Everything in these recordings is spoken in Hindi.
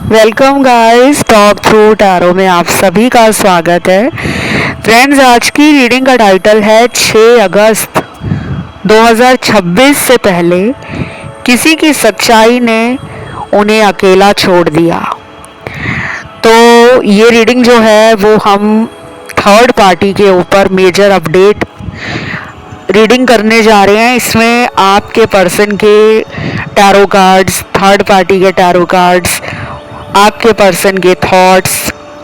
Welcome guys, talk through tarot में आप सभी का स्वागत है। फ्रेंड्स, आज की रीडिंग का टाइटल है 6 अगस्त 2026 से पहले किसी की सच्चाई ने उन्हें अकेला छोड़ दिया। तो ये रीडिंग जो है वो हम थर्ड पार्टी के ऊपर मेजर अपडेट रीडिंग करने जा रहे हैं। इसमें आपके पर्सन के टैरो कार्ड्स, थर्ड पार्टी के टैरो कार्ड्स, आपके पर्सन के थॉट्स,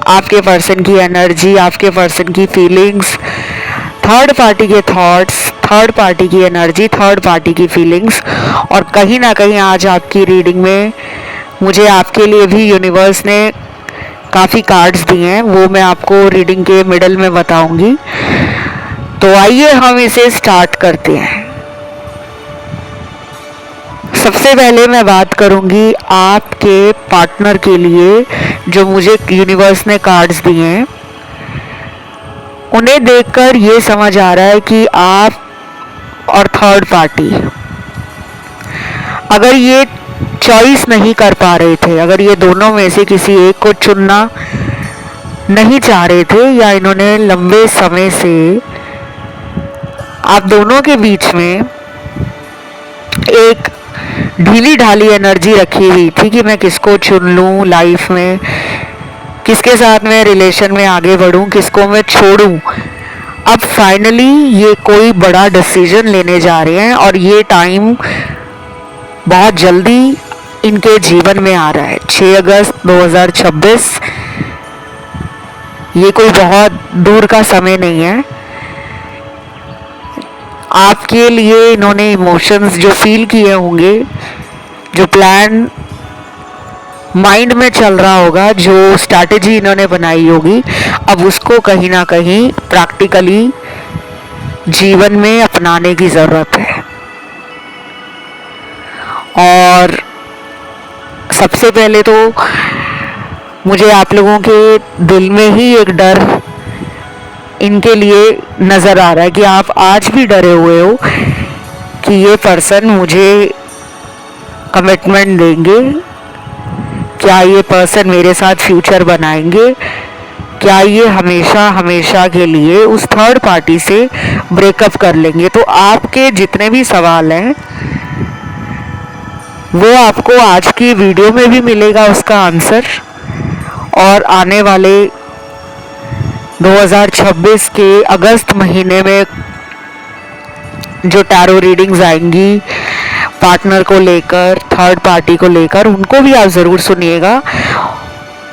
आपके पर्सन की एनर्जी, आपके पर्सन की फीलिंग्स, थर्ड पार्टी के थॉट्स, थर्ड पार्टी की एनर्जी, थर्ड पार्टी की फीलिंग्स, और कहीं ना कहीं आज आपकी रीडिंग में मुझे आपके लिए भी यूनिवर्स ने काफ़ी कार्ड्स दिए हैं, वो मैं आपको रीडिंग के मिडल में बताऊंगी। तो आइए हम इसे स्टार्ट करते हैं। सबसे पहले मैं बात करूंगी आपके पार्टनर के लिए जो मुझे यूनिवर्स ने कार्ड्स दिए हैं। उन्हें देखकर ये समझ आ रहा है कि आप और थर्ड पार्टी अगर ये चॉइस नहीं कर पा रहे थे, अगर ये दोनों में से किसी एक को चुनना नहीं चाह रहे थे, या इन्होंने लंबे समय से आप दोनों के बीच में एक ढीली ढाली एनर्जी रखी हुई थी कि मैं किसको चुन लूं लाइफ में, किसके साथ मैं रिलेशन में आगे बढ़ूं, किसको मैं छोड़ूं। अब फाइनली ये कोई बड़ा डिसीजन लेने जा रहे हैं और ये टाइम बहुत जल्दी इनके जीवन में आ रहा है। 6 अगस्त 2026, ये कोई बहुत दूर का समय नहीं है। आपके लिए इन्होंने इमोशंस जो फील किए होंगे, जो प्लान माइंड में चल रहा होगा, जो स्ट्रैटेजी इन्होंने बनाई होगी, अब उसको कहीं ना कहीं प्रैक्टिकली जीवन में अपनाने की ज़रूरत है। और सबसे पहले तो मुझे आप लोगों के दिल में ही एक डर इनके लिए नज़र आ रहा है कि आप आज भी डरे हुए हो कि ये पर्सन मुझे कमिटमेंट देंगे, क्या ये पर्सन मेरे साथ फ्यूचर बनाएंगे, क्या ये हमेशा हमेशा के लिए उस थर्ड पार्टी से ब्रेकअप कर लेंगे। तो आपके जितने भी सवाल हैं वो आपको आज की वीडियो में भी मिलेगा उसका आंसर, और आने वाले 2026 के अगस्त महीने में जो टैरो रीडिंग्स आएंगी पार्टनर को लेकर, थर्ड पार्टी को लेकर, उनको भी आप ज़रूर सुनिएगा।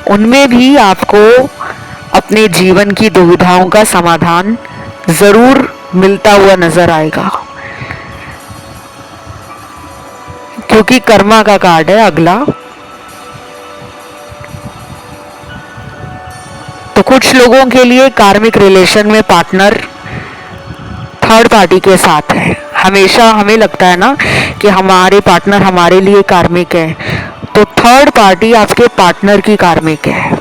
उनमें भी आपको अपने जीवन की दुविधाओं का समाधान ज़रूर मिलता हुआ नज़र आएगा, क्योंकि कर्मा का कार्ड है अगला। तो कुछ लोगों के लिए कार्मिक रिलेशन में पार्टनर थर्ड पार्टी के साथ है। हमेशा हमें लगता है ना कि हमारे पार्टनर हमारे लिए कार्मिक है, तो थर्ड पार्टी आपके पार्टनर की कार्मिक है।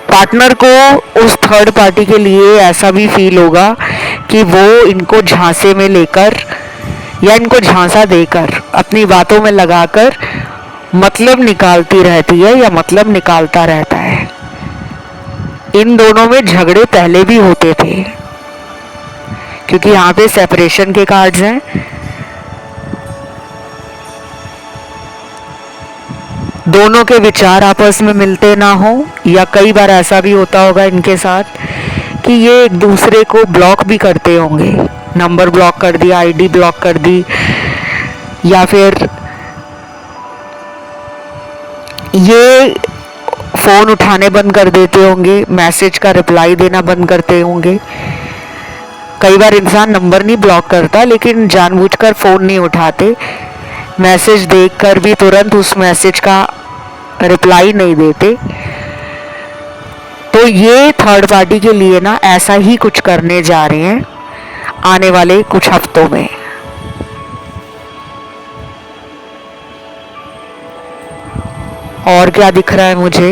पार्टनर को उस थर्ड पार्टी के लिए ऐसा भी फील होगा कि वो इनको झांसे में लेकर या इनको झांसा देकर अपनी बातों में लगाकर मतलब निकालती रहती है या मतलब निकालता रहता है। इन दोनों में झगड़े पहले भी होते थे, क्योंकि यहाँ पे सेपरेशन के कार्ड्स हैं। दोनों के विचार आपस में मिलते ना हो, या कई बार ऐसा भी होता होगा इनके साथ कि ये एक दूसरे को ब्लॉक भी करते होंगे, नंबर ब्लॉक कर दिया, आईडी ब्लॉक कर दी, या फिर ये फ़ोन उठाने बंद कर देते होंगे, मैसेज का रिप्लाई देना बंद करते होंगे। कई बार इंसान नंबर नहीं ब्लॉक करता, लेकिन जानबूझकर फ़ोन नहीं उठाते, मैसेज देखकर भी तुरंत उस मैसेज का रिप्लाई नहीं देते। तो ये थर्ड पार्टी के लिए ना ऐसा ही कुछ करने जा रहे हैं आने वाले कुछ हफ्तों में। और क्या दिख रहा है मुझे,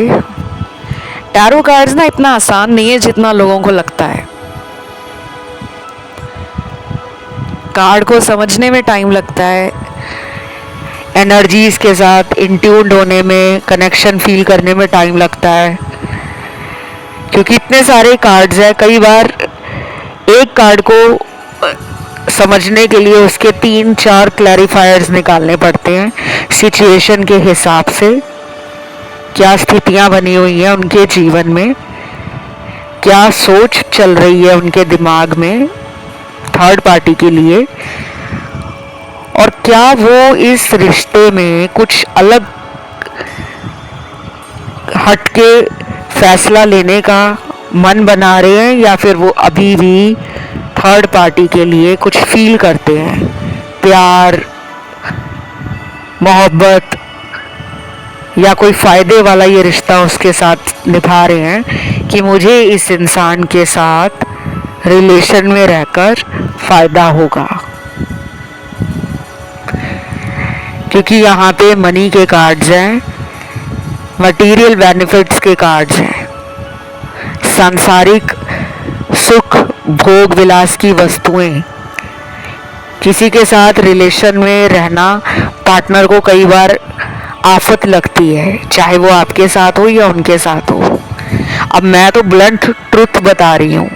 टैरो कार्ड्स ना इतना आसान नहीं है जितना लोगों को लगता है। कार्ड को समझने में टाइम लगता है, एनर्जीज के साथ इंट्यून्ड होने में, कनेक्शन फील करने में टाइम लगता है, क्योंकि इतने सारे कार्ड्स हैं। कई बार एक कार्ड को समझने के लिए उसके 3-4 क्लैरिफायर्स निकालने पड़ते हैं सिचुएशन के हिसाब से, क्या स्थितियां बनी हुई हैं उनके जीवन में, क्या सोच चल रही है उनके दिमाग में थर्ड पार्टी के लिए, और क्या वो इस रिश्ते में कुछ अलग हटके फैसला लेने का मन बना रहे हैं, या फिर वो अभी भी थर्ड पार्टी के लिए कुछ फील करते हैं, प्यार, मोहब्बत, या कोई फ़ायदे वाला ये रिश्ता उसके साथ निभा रहे हैं कि मुझे इस इंसान के साथ रिलेशन में रहकर फ़ायदा होगा। क्योंकि यहाँ पे मनी के कार्ड्स हैं, मटेरियल बेनिफिट्स के कार्ड्स हैं, सांसारिक सुख भोग विलास की वस्तुएं। किसी के साथ रिलेशन में रहना पार्टनर को कई बार आफत लगती है, चाहे वो आपके साथ हो या उनके साथ हो। अब मैं तो ब्लंट ट्रुथ बता रही हूँ,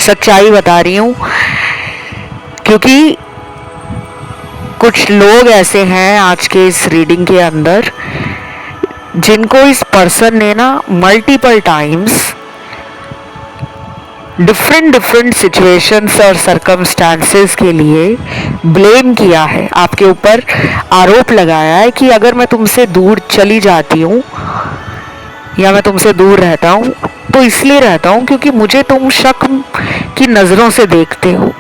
सच्चाई बता रही हूँ, क्योंकि कुछ लोग ऐसे हैं आज के इस रीडिंग के अंदर जिनको इस पर्सन ने ना मल्टीपल टाइम्स डिफरेंट सिचुएशंस और सर्कमस्टांसेस के लिए ब्लेम किया है, आपके ऊपर आरोप लगाया है कि अगर मैं तुमसे दूर चली जाती हूँ या मैं तुमसे दूर रहता हूँ तो इसलिए रहता हूँ क्योंकि मुझे तुम शक की नज़रों से देखते हो,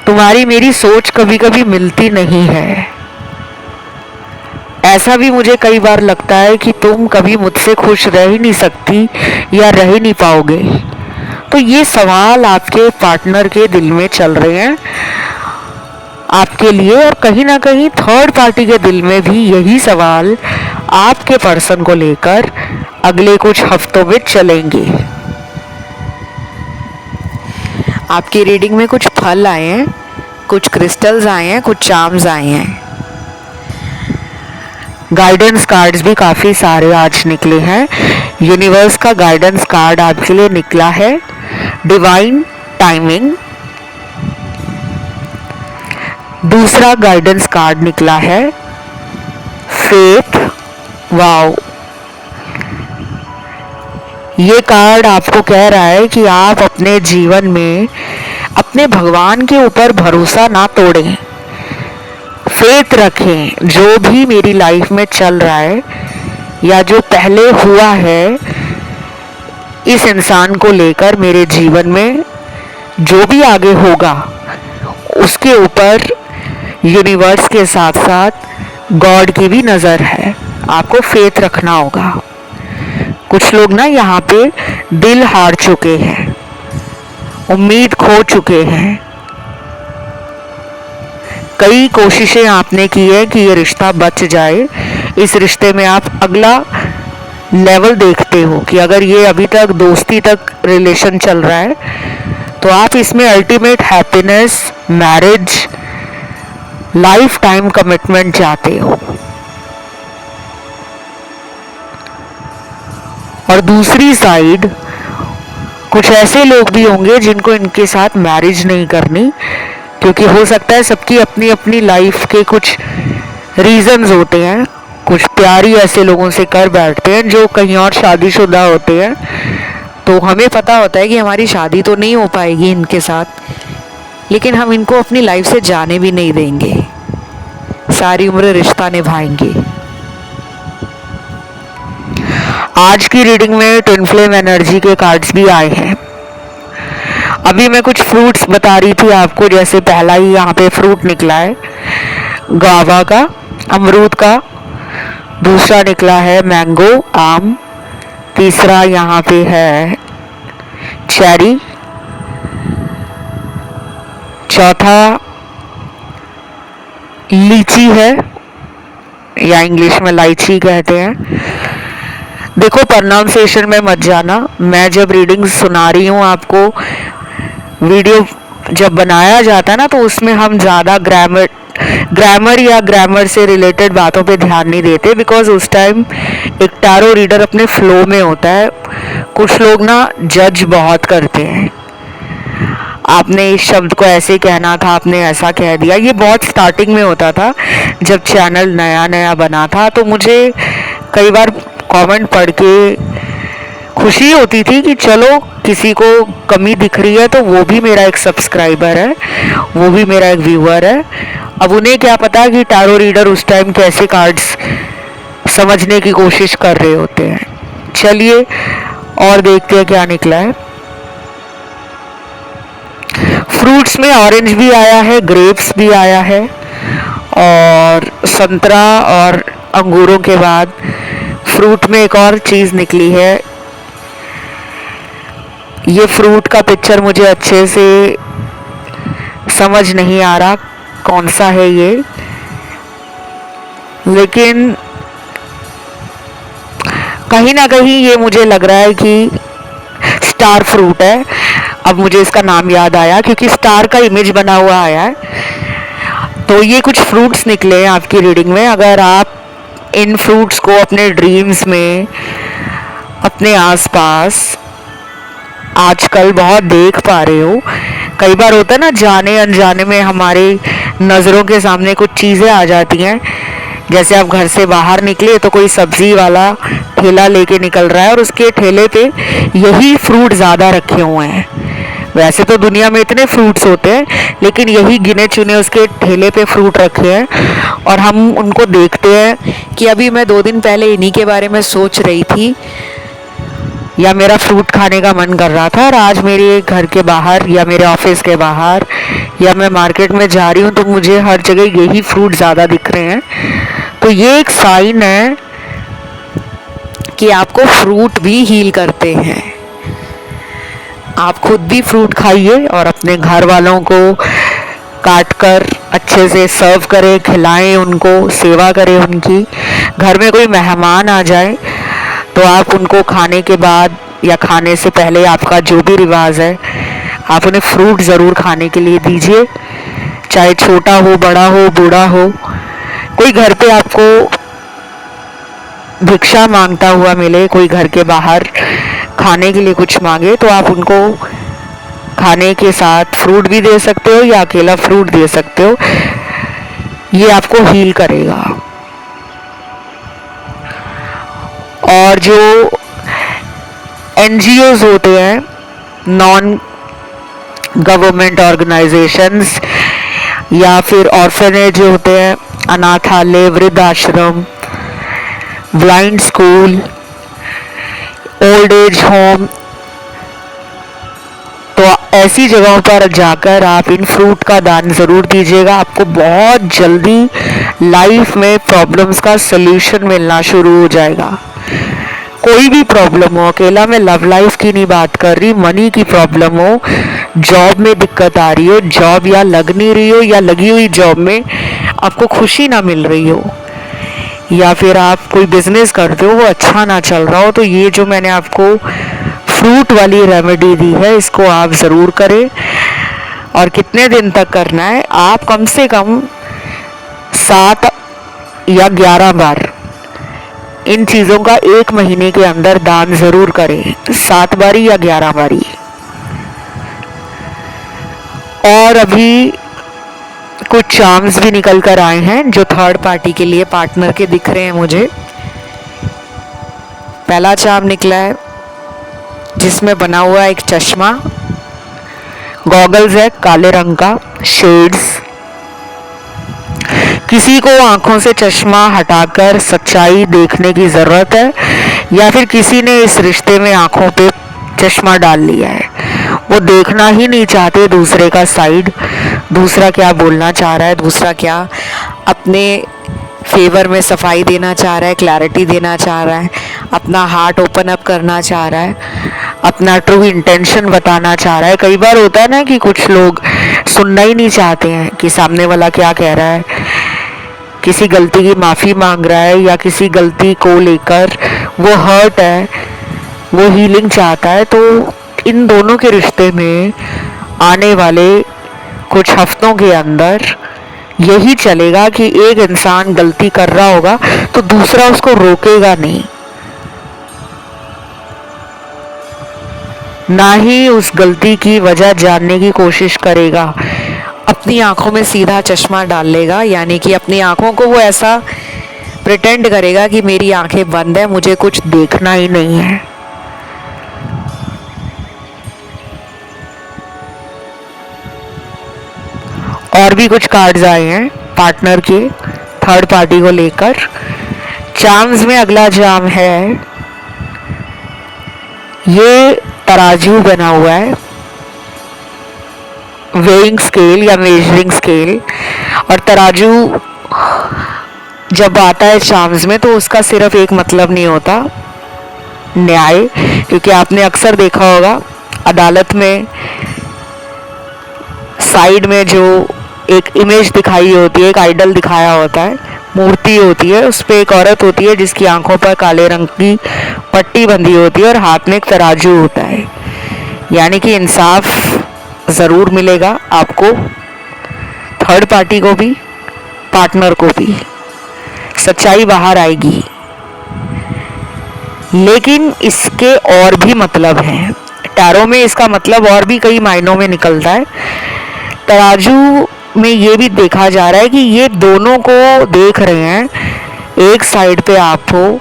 तुम्हारी मेरी सोच कभी कभी मिलती नहीं है। ऐसा भी मुझे कई बार लगता है कि तुम कभी मुझसे खुश रह ही नहीं सकती या रह ही नहीं पाओगे। तो ये सवाल आपके पार्टनर के दिल में चल रहे हैं आपके लिए, और कहीं ना कहीं थर्ड पार्टी के दिल में भी यही सवाल आपके पर्सन को लेकर अगले कुछ हफ्तों में चलेंगे। आपकी रीडिंग में कुछ फल आए हैं, कुछ क्रिस्टल्स आए हैं, कुछ चार्म्स आए हैं। गाइडेंस कार्ड्स भी काफ़ी सारे आज निकले हैं। यूनिवर्स का गाइडेंस कार्ड आपके लिए निकला है डिवाइन टाइमिंग। दूसरा गाइडेंस कार्ड निकला है फेथ। वाओ, ये कार्ड आपको कह रहा है कि आप अपने जीवन में अपने भगवान के ऊपर भरोसा ना तोड़ें, फेथ रखें। जो भी मेरी लाइफ में चल रहा है या जो पहले हुआ है इस इंसान को लेकर मेरे जीवन में, जो भी आगे होगा उसके ऊपर यूनिवर्स के साथ साथ गॉड की भी नज़र है। आपको फेथ रखना होगा। कुछ लोग ना यहाँ पे दिल हार चुके हैं, उम्मीद खो चुके हैं। कई कोशिशें आपने की है कि ये रिश्ता बच जाए। इस रिश्ते में आप अगला लेवल देखते हो कि अगर ये अभी तक दोस्ती तक रिलेशन चल रहा है तो आप इसमें ultimate happiness, marriage, life time commitment चाहते हो। और दूसरी साइड कुछ ऐसे लोग भी होंगे जिनको इनके साथ मैरिज नहीं करनी, क्योंकि हो सकता है सबकी अपनी अपनी लाइफ के कुछ रीजंस होते हैं। कुछ प्यारी ऐसे लोगों से कर बैठते हैं जो कहीं और शादीशुदा होते हैं, तो हमें पता होता है कि हमारी शादी तो नहीं हो पाएगी इनके साथ, लेकिन हम इनको अपनी लाइफ से जाने भी नहीं देंगे, सारी उम्र रिश्ता निभाएंगे। आज की रीडिंग में ट्विन फ्लेम एनर्जी के कार्ड्स भी आए हैं। अभी मैं कुछ फ्रूट्स बता रही थी आपको, जैसे पहला ही यहाँ पे फ्रूट निकला है गावा का, अमरूद का। दूसरा निकला है मैंगो, आम। तीसरा यहाँ पे है चेरी। चौथा लीची है, या इंग्लिश में लाइची कहते हैं। देखो, प्रोनाउंसिएशन में मत जाना, मैं जब रीडिंग सुना रही हूँ आपको वीडियो जब बनाया जाता है ना तो उसमें हम ज़्यादा ग्रामर या ग्रामर से रिलेटेड बातों पे ध्यान नहीं देते, बिकॉज उस टाइम एक टैरो रीडर अपने फ्लो में होता है। कुछ लोग ना जज बहुत करते हैं, आपने इस शब्द को ऐसे कहना था, आपने ऐसा कह दिया। ये बहुत स्टार्टिंग में होता था जब चैनल नया नया बना था, तो मुझे कई बार कमेंट पढ़ के खुशी होती थी कि चलो किसी को कमी दिख रही है तो वो भी मेरा एक सब्सक्राइबर है, वो भी मेरा एक व्यूअर है। अब उन्हें क्या पता कि टैरो रीडर उस टाइम कैसे कार्ड्स समझने की कोशिश कर रहे होते हैं। चलिए और देखते हैं क्या निकला है। फ्रूट्स में ऑरेंज भी आया है, ग्रेप्स भी आया है, और संतरा और अंगूरों के बाद फ्रूट में एक और चीज़ निकली है। ये फ्रूट का पिक्चर मुझे अच्छे से समझ नहीं आ रहा कौन सा है ये, लेकिन कहीं ना कहीं ये मुझे लग रहा है कि स्टार फ्रूट है। अब मुझे इसका नाम याद आया क्योंकि स्टार का इमेज बना हुआ आया है। तो ये कुछ फ्रूट्स निकले हैं आपकी रीडिंग में। अगर आप इन फ्रूट्स को अपने ड्रीम्स में, अपने आसपास आजकल बहुत देख पा रहे हो, कई बार होता है ना जाने अनजाने में हमारे नज़रों के सामने कुछ चीज़ें आ जाती हैं। जैसे आप घर से बाहर निकले तो कोई सब्जी वाला ठेला लेके निकल रहा है और उसके ठेले पे यही फ्रूट ज़्यादा रखे हुए हैं। वैसे तो दुनिया में इतने फ्रूट्स होते हैं, लेकिन यही गिने चुने उसके ठेले पे फ्रूट रखे हैं और हम उनको देखते हैं कि अभी मैं 2 दिन पहले इन्हीं के बारे में सोच रही थी या मेरा फ्रूट खाने का मन कर रहा था, और आज मेरे घर के बाहर या मेरे ऑफिस के बाहर या मैं मार्केट में जा रही हूँ तो मुझे हर जगह यही फ्रूट ज़्यादा दिख रहे हैं। तो ये एक साइन है कि आपको फ्रूट भी हील करते हैं। आप खुद भी फ्रूट खाइए और अपने घर वालों को काट कर अच्छे से सर्व करें, खिलाएं उनको, सेवा करें उनकी। घर में कोई मेहमान आ जाए तो आप उनको खाने के बाद या खाने से पहले, आपका जो भी रिवाज है, आप उन्हें फ्रूट ज़रूर खाने के लिए दीजिए। चाहे छोटा हो, बड़ा हो, बूढ़ा हो। कोई घर पे आपको भिक्षा मांगता हुआ मिले, कोई घर के बाहर खाने के लिए कुछ मांगे, तो आप उनको खाने के साथ फ्रूट भी दे सकते हो या अकेला फ्रूट दे सकते हो। ये आपको हील करेगा। और जो NGOs होते हैं, नॉन गवर्नमेंट ऑर्गेनाइजेशंस, या फिर ऑर्फनेज होते हैं, अनाथालय, वृद्धाश्रम, blind school, old age home, तो ऐसी जगहों पर जाकर आप इन फ्रूट का दान ज़रूर दीजिएगा। आपको बहुत जल्दी लाइफ में प्रॉब्लम्स का सल्यूशन मिलना शुरू हो जाएगा। कोई भी प्रॉब्लम हो, अकेला मैं लव लाइफ की नहीं बात कर रही, मनी की प्रॉब्लम हो, जॉब में दिक्कत आ रही हो, जॉब या लग नहीं रही हो, या लगी हुई जॉब में आपको खुशी ना मिल रही हो, या फिर आप कोई बिजनेस करते हो वो अच्छा ना चल रहा हो, तो ये जो मैंने आपको फ्रूट वाली रेमेडी दी है इसको आप ज़रूर करें। और कितने दिन तक करना है? आप कम से कम 7 या 11 बार इन चीज़ों का 1 महीने के अंदर दान ज़रूर करें। 7 बारी या 11 बारी। और अभी कुछ चार्म्स भी निकल कर आए हैं जो थर्ड पार्टी के लिए पार्टनर के दिख रहे हैं मुझे। पहला चार्म निकला है जिसमें बना हुआ एक चश्मा, गॉगल्स है काले रंग का, शेड्स। किसी को आंखों से चश्मा हटाकर सच्चाई देखने की ज़रूरत है, या फिर किसी ने इस रिश्ते में आंखों पे चश्मा डाल लिया है। वो देखना ही नहीं चाहते दूसरे का साइड, दूसरा क्या बोलना चाह रहा है, दूसरा क्या अपने फेवर में सफाई देना चाह रहा है, क्लैरिटी देना चाह रहा है, अपना हार्ट ओपन अप करना चाह रहा है, अपना ट्रू इंटेंशन बताना चाह रहा है। कई बार होता है ना कि कुछ लोग सुनना ही नहीं चाहते हैं कि सामने वाला क्या कह रहा है, किसी गलती की माफ़ी मांग रहा है, या किसी गलती को लेकर वो हर्ट है, वो हीलिंग चाहता है। तो इन दोनों के रिश्ते में आने वाले कुछ हफ्तों के अंदर यही चलेगा कि एक इंसान गलती कर रहा होगा तो दूसरा उसको रोकेगा नहीं, ना ही उस गलती की वजह जानने की कोशिश करेगा। अपनी आंखों में सीधा चश्मा डाल लेगा, यानी कि अपनी आंखों को वो ऐसा प्रिटेंड करेगा कि मेरी आंखें बंद है, मुझे कुछ देखना ही नहीं है। और भी कुछ कार्ड्स आए हैं पार्टनर के, थर्ड पार्टी को लेकर। चार्म्स में अगला जाम है, ये तराजू बना हुआ है, वेइंग स्केल या मेजरिंग स्केल। और तराजू जब आता है चार्म्स में तो उसका सिर्फ एक मतलब नहीं होता, न्याय। क्योंकि आपने अक्सर देखा होगा अदालत में साइड में जो एक इमेज दिखाई होती है, एक आइडल दिखाया होता है, मूर्ति होती है, उस पे एक औरत होती है जिसकी आंखों पर काले रंग की पट्टी बंधी होती है और हाथ में एक तराजू होता है। यानी कि इंसाफ ज़रूर मिलेगा आपको, थर्ड पार्टी को भी, पार्टनर को भी, सच्चाई बाहर आएगी। लेकिन इसके और भी मतलब हैं, टैरो में इसका मतलब और भी कई मायनों में निकलता है। तराजू में ये भी देखा जा रहा है कि ये दोनों को देख रहे हैं, एक साइड पे आप हो,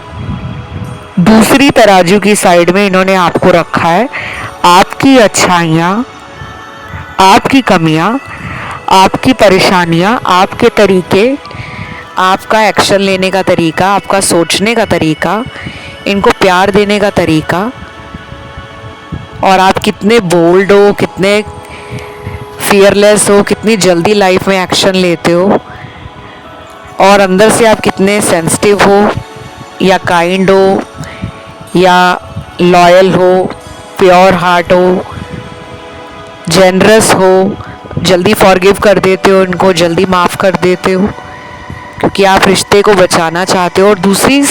दूसरी तराजू की साइड में इन्होंने आपको रखा है। आपकी अच्छाइयाँ, आपकी कमियाँ, आपकी परेशानियाँ, आपके तरीके, आपका एक्शन लेने का तरीका, आपका सोचने का तरीका, इनको प्यार देने का तरीका, और आप कितने बोल्ड हो, कितने फियरलेस हो, कितनी जल्दी लाइफ में एक्शन लेते हो, और अंदर से आप कितने सेंसिटिव हो या काइंड हो या लॉयल हो, प्योर हार्ट हो, जेनरस हो, जल्दी फॉरगिव कर देते हो, इनको जल्दी माफ़ कर देते हो क्योंकि आप रिश्ते को बचाना चाहते हो। और दूसरी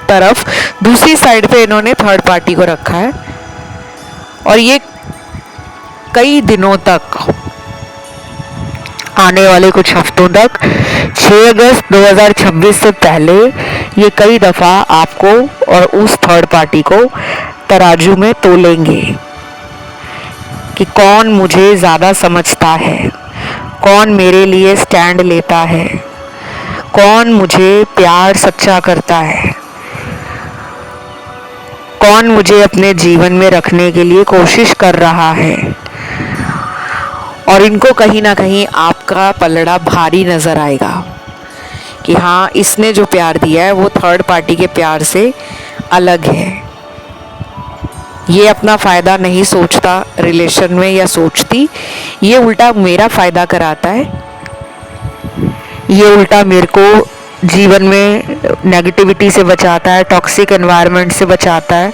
तरफ, दूसरी साइड पे इन्होंने थर्ड पार्टी को रखा है, और ये कई दिनों तक, आने वाले कुछ हफ्तों तक, 6 अगस्त 2026 से पहले ये कई दफ़ा आपको और उस थर्ड पार्टी को तराजू में तोलेंगे कि कौन मुझे ज़्यादा समझता है, कौन मेरे लिए स्टैंड लेता है, कौन मुझे प्यार सच्चा करता है, कौन मुझे अपने जीवन में रखने के लिए कोशिश कर रहा है। और इनको कहीं ना कहीं आपका पलड़ा भारी नज़र आएगा कि हाँ, इसने जो प्यार दिया है वो थर्ड पार्टी के प्यार से अलग है। ये अपना फ़ायदा नहीं सोचता रिलेशन में या सोचती, ये उल्टा मेरा फ़ायदा कराता है, ये उल्टा मेरे को जीवन में नेगेटिविटी से बचाता है, टॉक्सिक एनवायरनमेंट से बचाता है,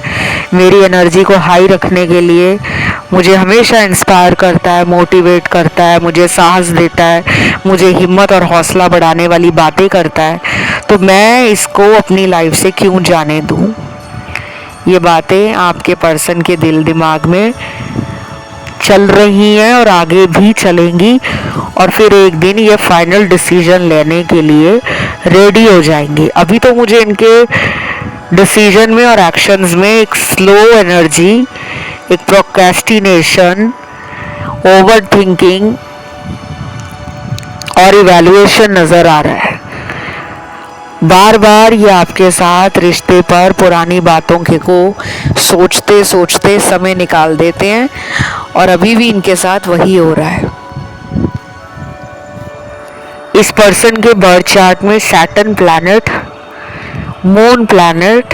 मेरी एनर्जी को हाई रखने के लिए मुझे हमेशा इंस्पायर करता है, मोटिवेट करता है, मुझे साहस देता है, मुझे हिम्मत और हौसला बढ़ाने वाली बातें करता है। तो मैं इसको अपनी लाइफ से क्यों जाने दूँ। ये बातें आपके पर्सन के दिल दिमाग में चल रही हैं और आगे भी चलेंगी, और फिर एक दिन ये फाइनल डिसीजन लेने के लिए रेडी हो जाएंगे। अभी तो मुझे इनके डिसीजन में और एक्शंस में एक स्लो एनर्जी, एक प्रोक्रेस्टिनेशन, ओवर थिंकिंग और इवैल्यूएशन नज़र आ रहा है। बार बार ये आपके साथ रिश्ते पर पुरानी बातों के को सोचते सोचते समय निकाल देते हैं, और अभी भी इनके साथ वही हो रहा है। इस पर्सन के बर्थ चार्ट में Saturn planet, moon planet,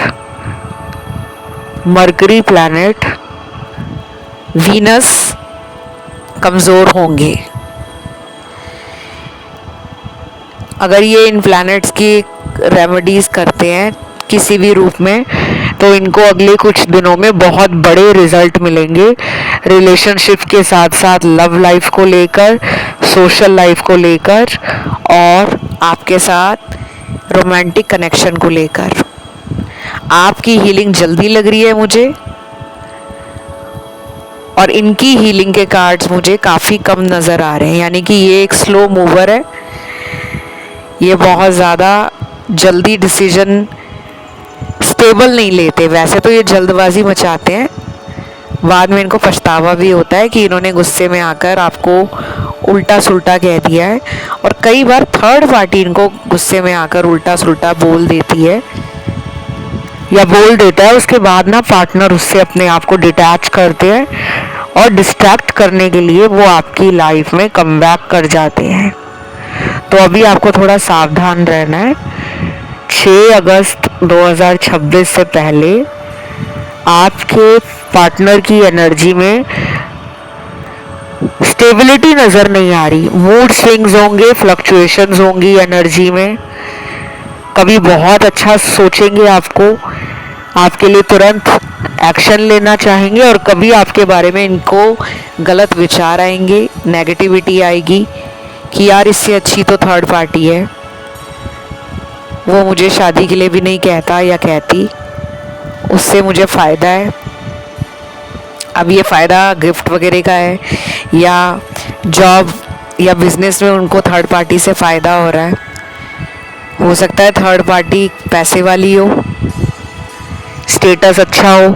mercury planet, Venus कमज़ोर होंगे। अगर ये इन प्लैनेट्स की रेमेडीज़ करते हैं किसी भी रूप में, तो इनको अगले कुछ दिनों में बहुत बड़े रिजल्ट मिलेंगे, रिलेशनशिप के साथ साथ लव लाइफ को लेकर, सोशल लाइफ को लेकर, और आपके साथ रोमांटिक कनेक्शन को लेकर। आपकी हीलिंग जल्दी लग रही है मुझे, और इनकी हीलिंग के कार्ड्स मुझे काफ़ी कम नज़र आ रहे हैं, यानी कि ये एक स्लो मूवर है। ये बहुत ज़्यादा जल्दी डिसीजन स्टेबल नहीं लेते। वैसे तो ये जल्दबाजी मचाते हैं, बाद में इनको पछतावा भी होता है कि इन्होंने गुस्से में आकर आपको उल्टा सुल्टा कह दिया है। और कई बार थर्ड पार्टी इनको गुस्से में आकर उल्टा सुल्टा बोल देती है या बोल देता है। उसके बाद ना पार्टनर उससे अपने आप को डिटैच करते हैं और डिस्ट्रैक्ट करने के लिए वो आपकी लाइफ में कमबैक कर जाते हैं। तो अभी आपको थोड़ा सावधान रहना है। 6 अगस्त 2026 से पहले आपके पार्टनर की एनर्जी में स्टेबिलिटी नज़र नहीं आ रही। मूड स्विंग्स होंगे, फ्लक्चुएशंस होंगी एनर्जी में। कभी बहुत अच्छा सोचेंगे आपके लिए तुरंत एक्शन लेना चाहेंगे, और कभी आपके बारे में इनको गलत विचार आएंगे, नेगेटिविटी आएगी कि यार इससे अच्छी तो थर्ड पार्टी है, वो मुझे शादी के लिए भी नहीं कहता या कहती, उससे मुझे फ़ायदा है। अब ये फ़ायदा गिफ्ट वगैरह का है या जॉब या बिजनेस में उनको थर्ड पार्टी से फ़ायदा हो रहा है। हो सकता है थर्ड पार्टी पैसे वाली हो, स्टेटस अच्छा हो,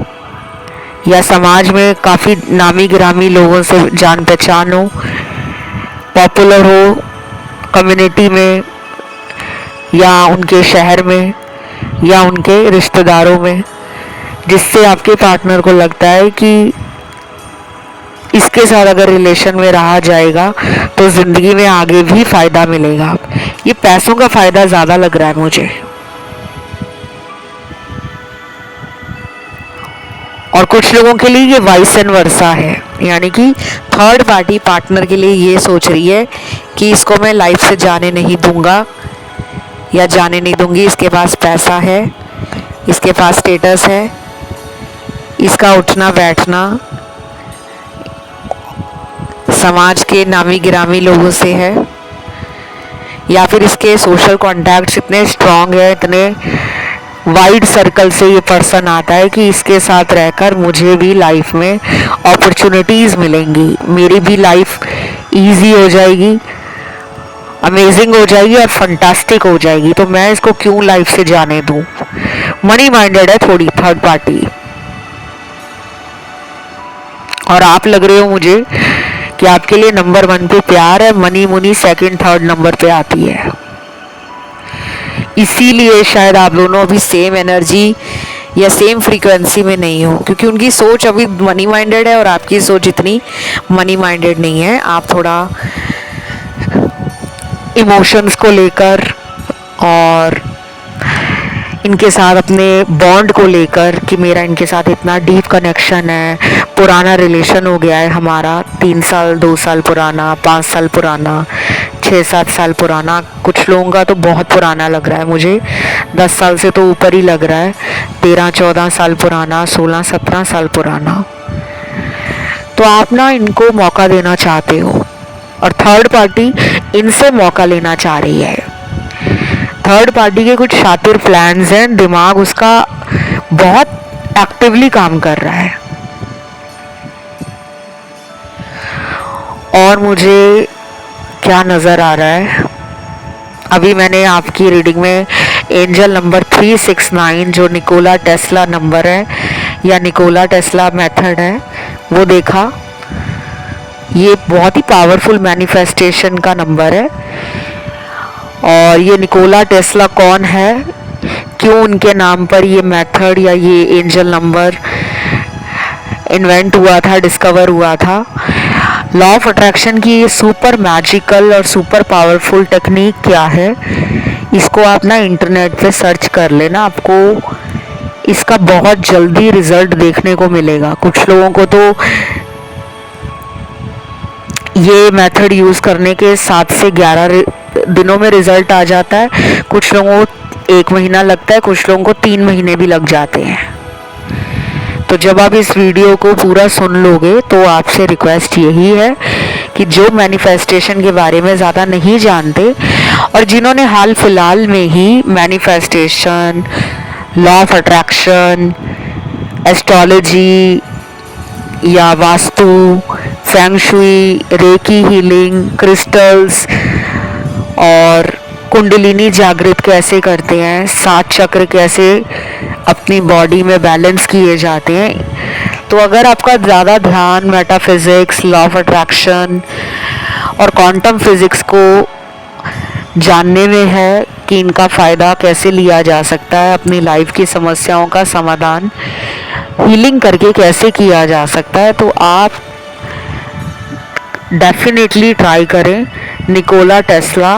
या समाज में काफ़ी नामी गिरामी लोगों से जान पहचान हो, पॉपुलर हो कम्युनिटी में या उनके शहर में या उनके रिश्तेदारों में, जिससे आपके पार्टनर को लगता है कि इसके साथ अगर रिलेशन में रहा जाएगा तो ज़िंदगी में आगे भी फ़ायदा मिलेगा। ये पैसों का फ़ायदा ज़्यादा लग रहा है मुझे। और कुछ लोगों के लिए ये वाइस एंड वर्सा है, यानी कि थर्ड पार्टी पार्टनर के लिए ये सोच रही है कि इसको मैं लाइफ से जाने नहीं दूंगा या जाने नहीं दूंगी। इसके पास पैसा है, इसके पास स्टेटस है, इसका उठना बैठना समाज के नामी गिरामी लोगों से है, या फिर इसके सोशल कॉन्टैक्ट्स इतने स्ट्रॉन्ग है, इतने वाइड सर्कल से ये पर्सन आता है कि इसके साथ रहकर मुझे भी लाइफ में अपॉर्चुनिटीज़ मिलेंगी, मेरी भी लाइफ इजी हो जाएगी, अमेजिंग हो जाएगी और फंटास्टिक हो जाएगी। तो मैं इसको क्यों लाइफ से जाने दूं। मनी माइंडेड है थोड़ी थर्ड पार्टी। और आप लग रहे हो मुझे कि आपके लिए नंबर 1 पे प्यार है, मनी मुनी सेकंड थर्ड नंबर पे आती है। इसीलिए शायद आप दोनों अभी सेम एनर्जी या सेम फ्रीक्वेंसी में नहीं हो, क्योंकि उनकी सोच अभी मनी माइंडेड है और आपकी सोच इतनी मनी माइंडेड नहीं है। आप थोड़ा इमोशंस को लेकर और इनके साथ अपने बॉन्ड को लेकर कि मेरा इनके साथ इतना डीप कनेक्शन है, पुराना रिलेशन हो गया है हमारा, 3 साल 2 साल पुराना, 5 साल पुराना, 6-7 साल पुराना, कुछ लोगों का तो बहुत पुराना लग रहा है मुझे, 10 साल से तो ऊपर ही लग रहा है, 13-14 साल पुराना, 16-17 साल पुराना। तो आप ना इनको मौका देना चाहते हो और थर्ड पार्टी इनसे मौका लेना चाह रही है। थर्ड पार्टी के कुछ शातिर प्लान्स हैं, दिमाग उसका बहुत एक्टिवली काम कर रहा है। और मुझे क्या नज़र आ रहा है, अभी मैंने आपकी रीडिंग में एंजल नंबर 369 जो निकोला टेस्ला नंबर है या निकोला टेस्ला मेथड है वो देखा। ये बहुत ही पावरफुल मैनिफेस्टेशन का नंबर है। और ये निकोला टेस्ला कौन है, क्यों उनके नाम पर ये मेथड या ये एंजल नंबर इन्वेंट हुआ था, डिस्कवर हुआ था। लॉ ऑफ अट्रैक्शन की ये सुपर मैजिकल और सुपर पावरफुल टेक्निक क्या है, इसको आप ना इंटरनेट पे सर्च कर लेना, आपको इसका बहुत जल्दी रिजल्ट देखने को मिलेगा। कुछ लोगों को तो ये मेथड यूज़ करने के 7 से 11 दिनों में रिजल्ट आ जाता है, कुछ लोगों को 1 महीना लगता है, कुछ लोगों को 3 महीने भी लग जाते हैं। तो जब आप इस वीडियो को पूरा सुन लोगे तो आपसे रिक्वेस्ट यही है कि जो मैनिफेस्टेशन के बारे में ज़्यादा नहीं जानते और जिन्होंने हाल फिलहाल में ही manifestation, law of attraction, astrology या vastu, feng shui, reiki healing, crystals और कुंडलिनी जागृत कैसे करते हैं, 7 चक्र कैसे अपनी बॉडी में बैलेंस किए जाते हैं। तो अगर आपका ज़्यादा ध्यान मेटाफिजिक्स, लॉ ऑफ अट्रैक्शन और क्वांटम फिजिक्स को जानने में है कि इनका फ़ायदा कैसे लिया जा सकता है, अपनी लाइफ की समस्याओं का समाधान हीलिंग करके कैसे किया जा सकता है, तो आप डेफिनेटली ट्राई करें निकोला टेस्ला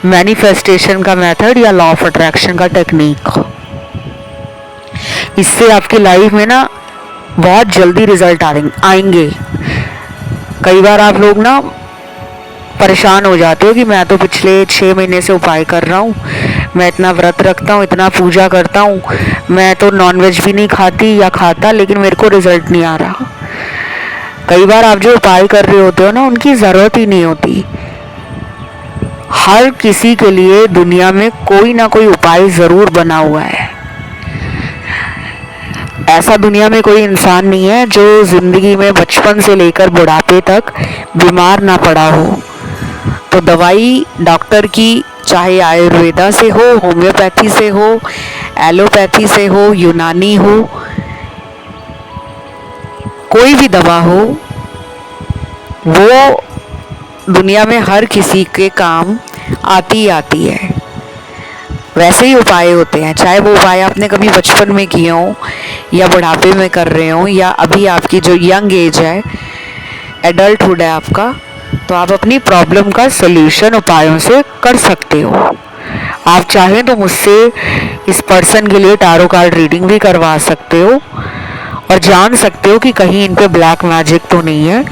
मैनिफेस्टेशन का मेथड या लॉ ऑफ अट्रैक्शन का टेक्निक। इससे आपकी लाइफ में ना बहुत जल्दी रिजल्ट आएंगे। कई बार आप लोग ना परेशान हो जाते हो कि मैं तो पिछले 6 महीने से उपाय कर रहा हूँ, मैं इतना व्रत रखता हूँ, इतना पूजा करता हूँ, मैं तो नॉनवेज भी नहीं खाती या खाता, लेकिन मेरे को रिजल्ट नहीं आ रहा। कई बार आप जो उपाय कर रहे होते हो ना, उनकी ज़रूरत ही नहीं होती। हर किसी के लिए दुनिया में कोई ना कोई उपाय ज़रूर बना हुआ है। ऐसा दुनिया में कोई इंसान नहीं है जो ज़िंदगी में बचपन से लेकर बुढ़ापे तक बीमार ना पड़ा हो। तो दवाई डॉक्टर की, चाहे आयुर्वेदा से हो, होम्योपैथी से हो, एलोपैथी से हो, यूनानी हो, कोई भी दवा हो, वो दुनिया में हर किसी के काम आती है। वैसे ही उपाय होते हैं, चाहे वो उपाय आपने कभी बचपन में किए हो या बुढ़ापे में कर रहे हो या अभी आपकी जो यंग एज है, एडल्टहुड है आपका, तो आप अपनी प्रॉब्लम का सलूशन उपायों से कर सकते हो। आप चाहें तो मुझसे इस पर्सन के लिए टैरो कार्ड रीडिंग भी करवा सकते हो और जान सकते हो कि कहीं इन पे ब्लैक मैजिक तो नहीं है।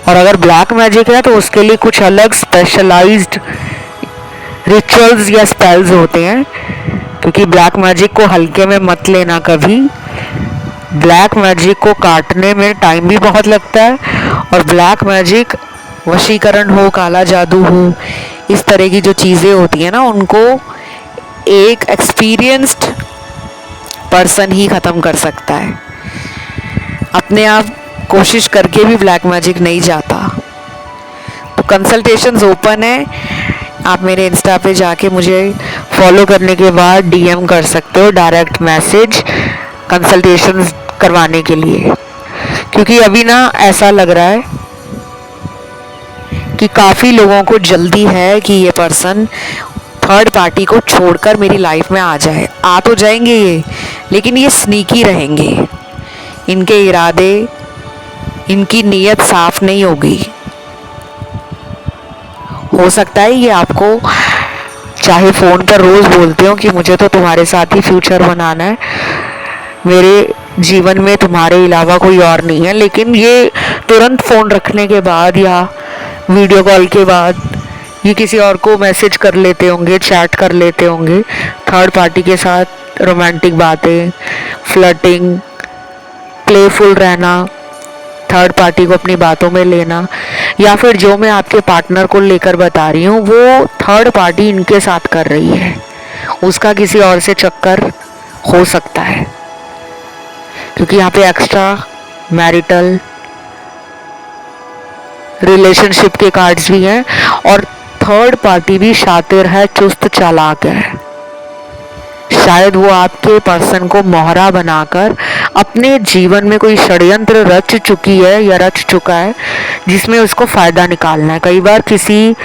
और अगर ब्लैक मैजिक है तो उसके लिए कुछ अलग स्पेशलाइज्ड रिचुअल्स या स्पेल्स होते हैं, क्योंकि ब्लैक मैजिक को हल्के में मत लेना कभी। ब्लैक मैजिक को काटने में टाइम भी बहुत लगता है और ब्लैक मैजिक, वशीकरण हो, काला जादू हो, इस तरह की जो चीज़ें होती हैं ना, उनको एक एक्सपीरियंस्ड पर्सन ही ख़त्म कर सकता है। अपने आप कोशिश करके भी ब्लैक मैजिक नहीं जाता। तो कंसल्टेशंस ओपन है, आप मेरे इंस्टा पे जाके मुझे फॉलो करने के बाद डीएम कर सकते हो, डायरेक्ट मैसेज कंसल्टेशंस करवाने के लिए। क्योंकि अभी ना ऐसा लग रहा है कि काफ़ी लोगों को जल्दी है कि ये पर्सन थर्ड पार्टी को छोड़कर मेरी लाइफ में आ जाए। आ तो जाएंगे ये, लेकिन ये स्नीकी रहेंगे, इनके इरादे, इनकी नीयत साफ नहीं होगी। हो सकता है ये आपको चाहे फ़ोन पर रोज़ बोलते हो कि मुझे तो तुम्हारे साथ ही फ्यूचर बनाना है, मेरे जीवन में तुम्हारे अलावा कोई और नहीं है, लेकिन ये तुरंत फ़ोन रखने के बाद या वीडियो कॉल के बाद ये किसी और को मैसेज कर लेते होंगे, चैट कर लेते होंगे, थर्ड पार्टी के साथ रोमांटिक बातें, फ्लर्टिंग, प्लेफुल रहना, थर्ड पार्टी को अपनी बातों में लेना, या फिर जो मैं आपके पार्टनर को लेकर बता रही हूँ वो थर्ड पार्टी इनके साथ कर रही है, उसका किसी और से चक्कर हो सकता है। क्योंकि यहाँ पे एक्स्ट्रा मैरिटल रिलेशनशिप के कार्ड्स भी हैं और थर्ड पार्टी भी शातिर है, चुस्त चालाक है। शायद वो आपके पर्सन को मोहरा बनाकर अपने जीवन में कोई षड्यंत्र रच चुकी है या रच चुका है जिसमें उसको फ़ायदा निकालना है। कई बार किसी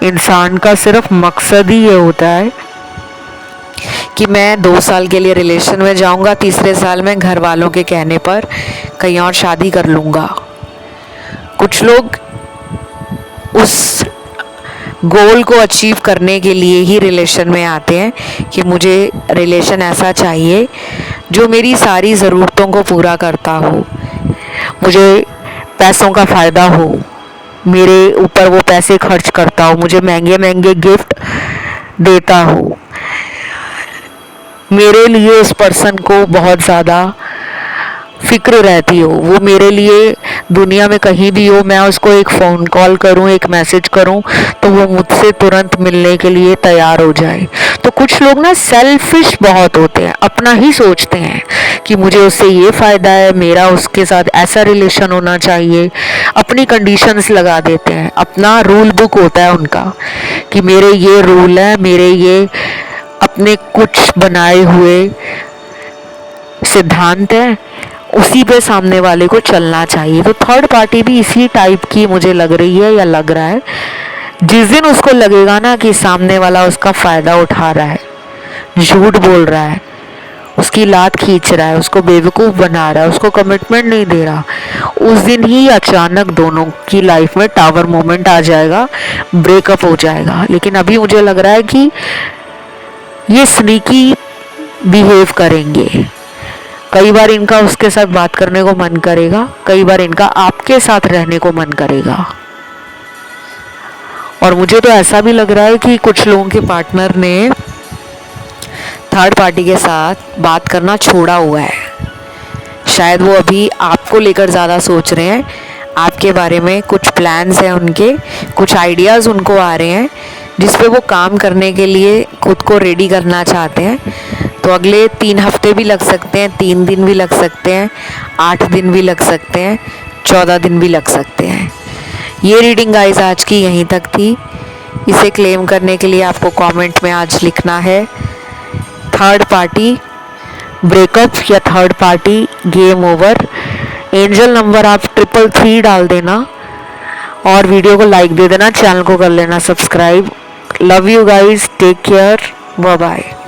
इंसान का सिर्फ मकसद ही ये होता है कि मैं 2 साल के लिए रिलेशन में जाऊंगा, तीसरे साल में घर वालों के कहने पर कहीं और शादी कर लूँगा। कुछ लोग उस गोल को अचीव करने के लिए ही रिलेशन में आते हैं कि मुझे रिलेशन ऐसा चाहिए जो मेरी सारी ज़रूरतों को पूरा करता हो, मुझे पैसों का फ़ायदा हो, मेरे ऊपर वो पैसे खर्च करता हो, मुझे महंगे महंगे गिफ्ट देता हो, मेरे लिए उस पर्सन को बहुत ज़्यादा फिक्र रहती हो, वो मेरे लिए दुनिया में कहीं भी हो, मैं उसको एक फ़ोन कॉल करूं, एक मैसेज करूं तो वो मुझसे तुरंत मिलने के लिए तैयार हो जाए। तो कुछ लोग ना सेल्फिश बहुत होते हैं, अपना ही सोचते हैं कि मुझे उससे ये फ़ायदा है, मेरा उसके साथ ऐसा रिलेशन होना चाहिए, अपनी कंडीशंस लगा देते हैं। अपना रूल बुक होता है उनका कि मेरे ये रूल है, मेरे ये अपने कुछ बनाए हुए सिद्धांत है, उसी पे सामने वाले को चलना चाहिए। तो थर्ड पार्टी भी इसी टाइप की मुझे लग रही है या लग रहा है। जिस दिन उसको लगेगा ना कि सामने वाला उसका फ़ायदा उठा रहा है, झूठ बोल रहा है, उसकी लात खींच रहा है, उसको बेवकूफ़ बना रहा है, उसको कमिटमेंट नहीं दे रहा, उस दिन ही अचानक दोनों की लाइफ में टावर मोमेंट आ जाएगा, ब्रेकअप हो जाएगा। लेकिन अभी मुझे लग रहा है कि ये स्नीकी बिहेव करेंगे। कई बार इनका उसके साथ बात करने को मन करेगा, कई बार इनका आपके साथ रहने को मन करेगा। और मुझे तो ऐसा भी लग रहा है कि कुछ लोगों के पार्टनर ने थर्ड पार्टी के साथ बात करना छोड़ा हुआ है। शायद वो अभी आपको लेकर ज़्यादा सोच रहे हैं, आपके बारे में कुछ प्लान्स हैं उनके, कुछ आइडियाज़ उनको आ रहे हैं जिस पे वो काम करने के लिए खुद को रेडी करना चाहते हैं। तो अगले 3 हफ्ते भी लग सकते हैं, 3 दिन भी लग सकते हैं, 8 दिन भी लग सकते हैं, 14 दिन भी लग सकते हैं। ये रीडिंग गाइस आज की यहीं तक थी। इसे क्लेम करने के लिए आपको कमेंट में आज लिखना है थर्ड पार्टी ब्रेकअप या third party game over. Angel number आप 333 डाल देना और वीडियो को लाइक दे देना, चैनल को कर लेना subscribe. Love you guys, take care, bye bye.